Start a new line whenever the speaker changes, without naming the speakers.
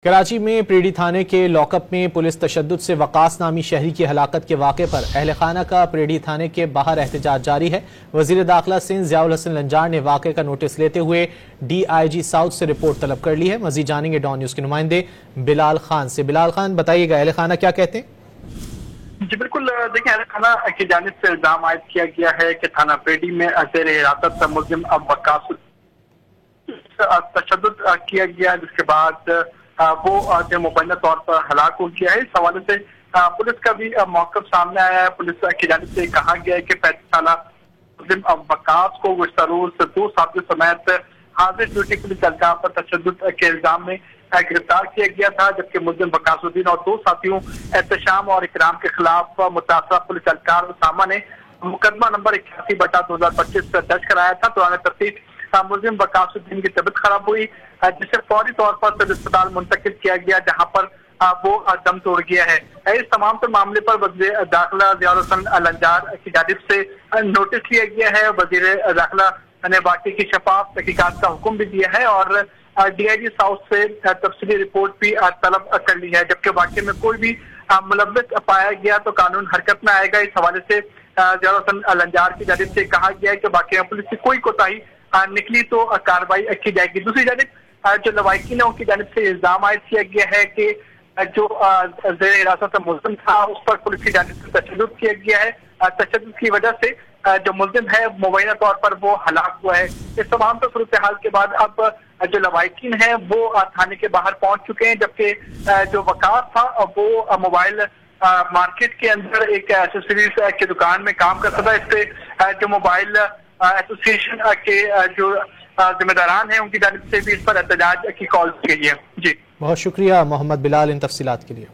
کراچی میں پریڈی تھانے کے لاک اپ میں پولیس تشدد سے وقاص نامی شہری کی ہلاکت کے واقعے پر اہل خانہ کا پریڈی تھانے کے باہر احتجاج جاری ہے۔ وزیر داخلہ سندھ ضیاء الحسن لنجار نے واقعے کا نوٹس لیتے ہوئے ڈی آئی جی ساؤتھ سے رپورٹ طلب کر لی ہے۔ مزید جانیں گے ڈان نیوز کے نمائندے بلال خان سے۔ بلال خان، بتائیے گا اہل خانہ کیا کہتے ہیں؟
جی بالکل، دیکھیں اہل خانہ کی جانب سے الزام عائد کیا گیا ہے کہ تھانہ پریڈی میں زیر حراست ملزم وقاص تشدد کیا گیا، جس کے بعد وہ مبینہ طور پر ہلاک ہو گیا ہے۔ اس حوالے سے پولیس کا بھی موقف سامنے آیا ہے۔ پولیس کی جانب سے کہا گیا ہے کہ 35 سالہ ملزم وقاص کو گزشتہ روز 2 ساتھیوں سمیت حاضر ڈیوٹی پولیس اہلکار پر تشدد کے الزام میں گرفتار کیا گیا تھا، جبکہ ملزم وقاص الدین اور 2 ساتھیوں احتشام اور اکرام کے خلاف متاثرہ پولیس اہلکار اسامہ نے مقدمہ نمبر 81/2025 درج کرایا تھا۔ دوران تفتیش ملزم وقاص الدین کی طبیعت خراب ہوئی، جسے فوری طور پر صدر اسپتال منتقل کیا گیا، جہاں پر وہ دم توڑ گیا ہے۔ اس تمام معاملے پر وزیر داخلہ ضیاء الحسن لنجار کی جانب سے نوٹس لیا گیا ہے۔ وزیر داخلہ نے واقعے کی شفاف تحقیقات کا حکم بھی دیا ہے اور ڈی آئی جی ساؤتھ سے تفصیلی رپورٹ بھی طلب کر لی ہے، جبکہ واقعے میں کوئی بھی ملوث پایا گیا تو قانون حرکت میں آئے گا۔ اس حوالے سے ضیاء الحسن لنجار کی جانب سے کہا گیا ہے کہ واقعے میں پولیس کی کوئی کوتاہی نکلی تو کارروائی کی جائے گی۔ دوسری جانب جو لواحقین ہیں ان کی جانب سے الزام عائد کیا گیا ہے کہ جو زیر حراست ملزم تھا اس پر پولیس کی جانب سے تشدد کیا گیا ہے۔ تشدد کی وجہ سے جو ملزم ہے مبینہ طور پر وہ ہلاک ہوا ہے۔ اس تمام صورتحال کے بعد اب جو لواحقین ہیں وہ تھانے کے باہر پہنچ چکے ہیں، جبکہ جو وقاص تھا وہ موبائل مارکیٹ کے اندر ایک ایسوسریز کی دکان میں کام کرتا تھا۔ اس پہ جو موبائل ایسوسی ایشن کے جو ذمہ داران ہیں ان کی جانب سے بھی اس پر احتجاج کی کال کی گئی ہے۔ جی
بہت شکریہ محمد بلال ان تفصیلات کے لیے۔